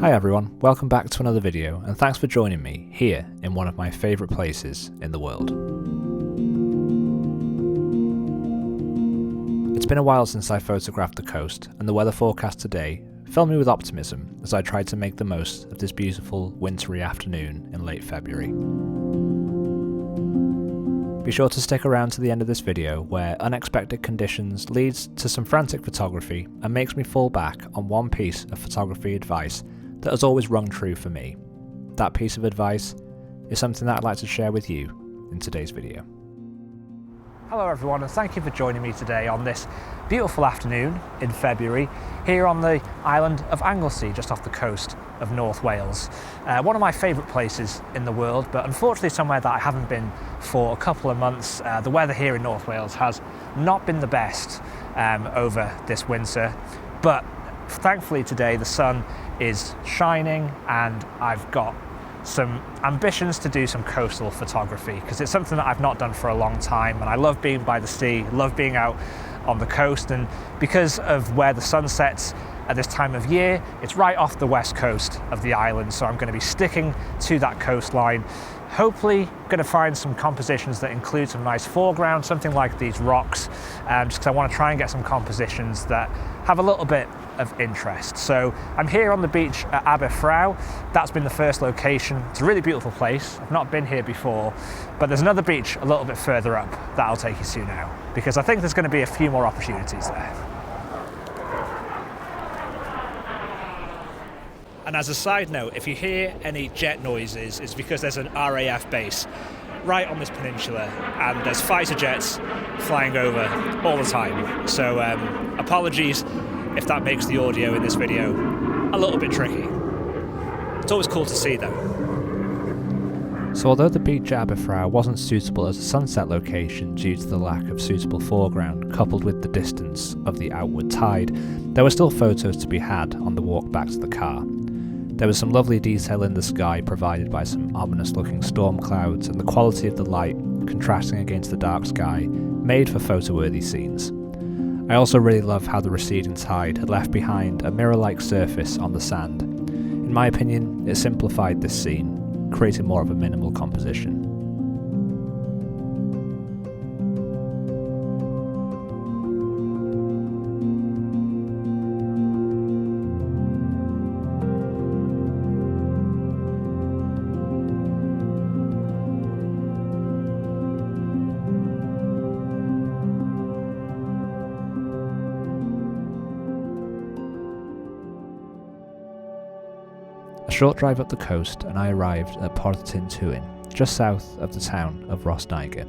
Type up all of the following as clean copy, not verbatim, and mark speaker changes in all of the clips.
Speaker 1: Hi everyone, welcome back to another video and thanks for joining me here in one of my favourite places in the world. It's been a while since I photographed the coast and the weather forecast today filled me with optimism as I tried to make the most of this beautiful wintry afternoon in late February. Be sure to stick around to the end of this video where unexpected conditions leads to some frantic photography and makes me fall back on one piece of photography advice that has always rung true for me. That piece of advice is something that I'd like to share with you in today's video. Hello everyone, and thank you for joining me today on this beautiful afternoon in February here on the island of Anglesey, just off the coast of North Wales. One of my favourite places in the world, but unfortunately somewhere that I haven't been for a couple of months. The weather here in North Wales has not been the best over this winter, but thankfully today the sun is shining and I've got some ambitions to do some coastal photography because it's something that I've not done for a long time, and I love being by the sea, love being out on the coast, and because of where the sun sets at this time of year, it's right off the west coast of the island, so I'm going to be sticking to that coastline. Hopefully going to find some compositions that include some nice foreground, something like these rocks, just because I want to try and get some compositions that have a little bit of interest. So I'm here on the beach at Aberfraw. That's been the first location. It's a really beautiful place. I've not been here before, but there's another beach a little bit further up that I'll take you to now, because I think there's going to be a few more opportunities there. And as a side note, if you hear any jet noises, it's because there's an RAF base right on this peninsula and there's fighter jets flying over all the time. So apologies if that makes the audio in this video a little bit tricky. It's always cool to see though. So although the beach at Aberfraw wasn't suitable as a sunset location due to the lack of suitable foreground coupled with the distance of the outward tide, there were still photos to be had on the walk back to the car. There was some lovely detail in the sky provided by some ominous looking storm clouds, and the quality of the light contrasting against the dark sky made for photo-worthy scenes. I also really love how the receding tide had left behind a mirror-like surface on the sand. In my opinion, it simplified this scene, creating more of a minimal composition. A short drive up the coast and I arrived at Porthin Tuin, just south of the town of Rosnaiga.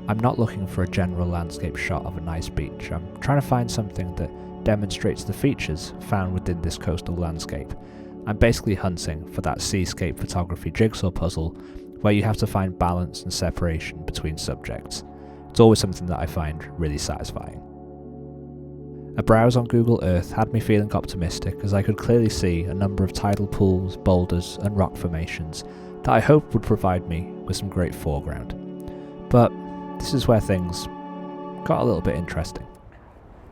Speaker 1: I'm not looking for a general landscape shot of a nice beach. I'm trying to find something that demonstrates the features found within this coastal landscape. I'm basically hunting for that seascape photography jigsaw puzzle where you have to find balance and separation between subjects. It's always something that I find really satisfying. A browse on Google Earth had me feeling optimistic as I could clearly see a number of tidal pools, boulders and rock formations that I hoped would provide me with some great foreground. But this is where things got a little bit interesting.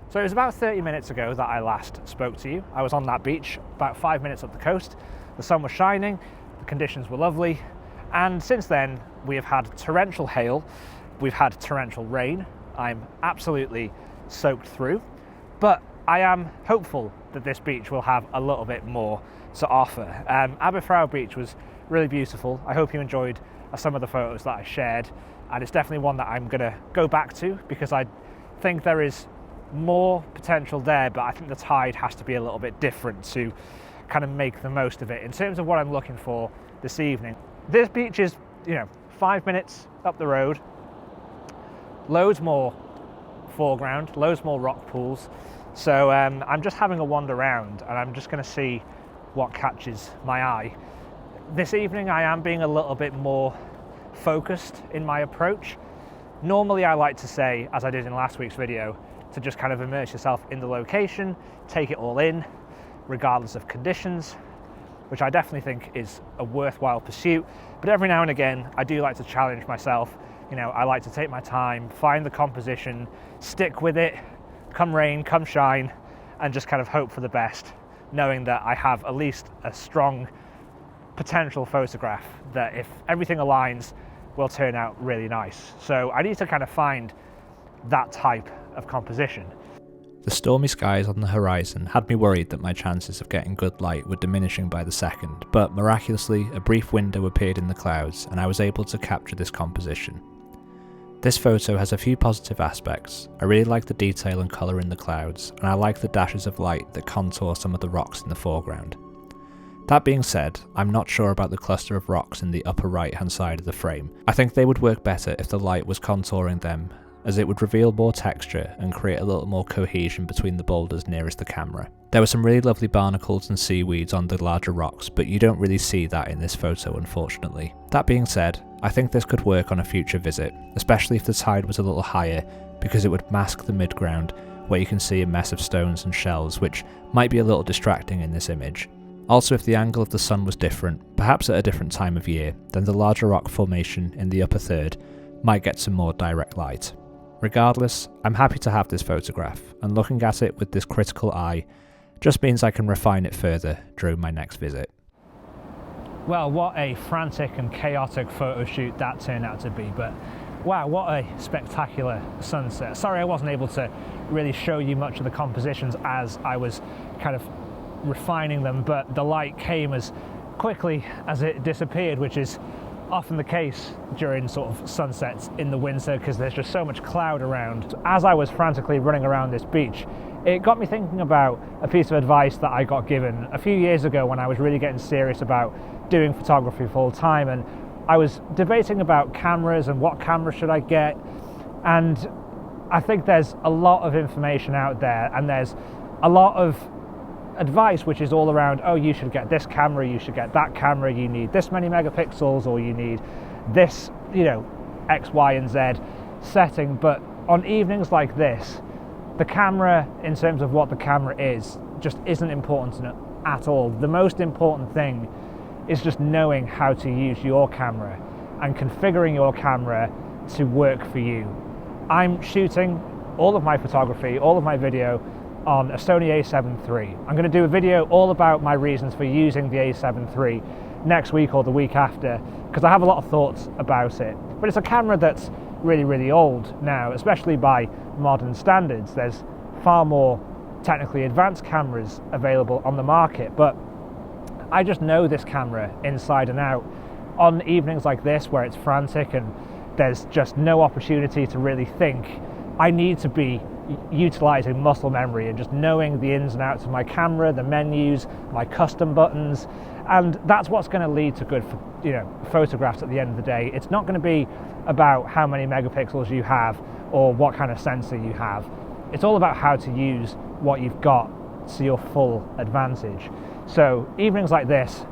Speaker 1: So it was about 30 minutes ago that I last spoke to you. I was on that beach about 5 minutes up the coast. The sun was shining, the conditions were lovely, and since then we have had torrential hail, we've had torrential rain. I'm absolutely soaked through. But I am hopeful that this beach will have a little bit more to offer. Aberfraw Beach was really beautiful. I hope you enjoyed some of the photos that I shared, and it's definitely one that I'm going to go back to because I think there is more potential there, but I think the tide has to be a little bit different to kind of make the most of it. In terms of what I'm looking for this evening, this beach is, 5 minutes up the road, loads more foreground, loads more rock pools. So I'm just having a wander around and I'm just going to see what catches my eye. This evening I am being a little bit more focused in my approach. Normally I like to say, as I did in last week's video, to just kind of immerse yourself in the location, take it all in, regardless of conditions, which I definitely think is a worthwhile pursuit. But every now and again I do like to challenge myself. I like to take my time, find the composition, stick with it, come rain, come shine, and just kind of hope for the best knowing that I have at least a strong potential photograph that, if everything aligns, will turn out really nice. So I need to kind of find that type of composition. The stormy skies on the horizon had me worried that my chances of getting good light were diminishing by the second, but miraculously a brief window appeared in the clouds and I was able to capture this composition. This photo has a few positive aspects. I really like the detail and colour in the clouds, and I like the dashes of light that contour some of the rocks in the foreground. That being said, I'm not sure about the cluster of rocks in the upper right hand side of the frame. I think they would work better if the light was contouring them, as it would reveal more texture and create a little more cohesion between the boulders nearest the camera. There were some really lovely barnacles and seaweeds on the larger rocks, but you don't really see that in this photo, unfortunately. That being said, I think this could work on a future visit, especially if the tide was a little higher, because it would mask the midground where you can see a mess of stones and shells, which might be a little distracting in this image. Also, if the angle of the sun was different, perhaps at a different time of year, then the larger rock formation in the upper third might get some more direct light. Regardless, I'm happy to have this photograph, and looking at it with this critical eye just means I can refine it further during my next visit. Well, what a frantic and chaotic photo shoot that turned out to be, but wow, what a spectacular sunset. Sorry I wasn't able to really show you much of the compositions as I was kind of refining them, but the light came as quickly as it disappeared, which is often the case during sort of sunsets in the winter because there's just so much cloud around. As I was frantically running around this beach, it got me thinking about a piece of advice that I got given a few years ago when I was really getting serious about doing photography full time, and I was debating about cameras and what camera should I get. And I think there's a lot of information out there, and there's a lot of advice which is all around, oh, you should get this camera, you should get that camera, you need this many megapixels, or you need this, you know, X, Y, and Z setting. But on evenings like this, the camera, in terms of what the camera is, just isn't important at all. The most important thing is just knowing how to use your camera and configuring your camera to work for you. I'm shooting all of my photography, all of my video on a Sony a7 III. I'm going to do a video all about my reasons for using the a7 III next week or the week after, because I have a lot of thoughts about it. But it's a camera that's really, really old now, especially by modern standards. There's far more technically advanced cameras available on the market, but I just know this camera inside and out. On evenings like this where it's frantic and there's just no opportunity to really think, I need to be utilizing muscle memory and just knowing the ins and outs of my camera, the menus, my custom buttons, and that's what's going to lead to good, photographs at the end of the day. It's not going to be about how many megapixels you have or what kind of sensor you have. It's all about how to use what you've got to your full advantage. So evenings like this,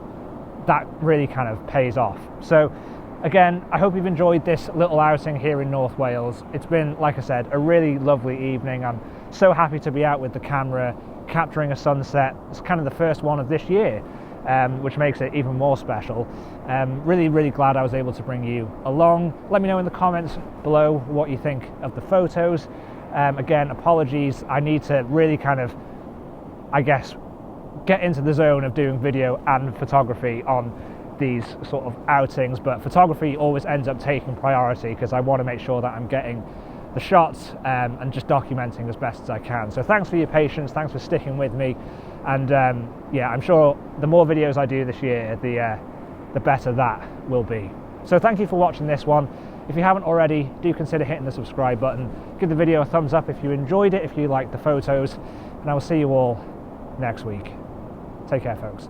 Speaker 1: that really kind of pays off. So again, I hope you've enjoyed this little outing here in North Wales. It's been, like I said, a really lovely evening. I'm so happy to be out with the camera, capturing a sunset. It's kind of the first one of this year, which makes it even more special. Really, really glad I was able to bring you along. Let me know in the comments below what you think of the photos. Again, apologies. I need to really kind of, I guess, get into the zone of doing video and photography on these sort of outings, but photography always ends up taking priority because I want to make sure that I'm getting the shots and just documenting as best as I can. So thanks for your patience, thanks for sticking with me, and yeah, I'm sure the more videos I do this year, the better that will be. So thank you for watching this one. If you haven't already, do consider hitting the subscribe button. Give the video a thumbs up if you enjoyed it, if you liked the photos, and I will see you all next week. Take care, folks.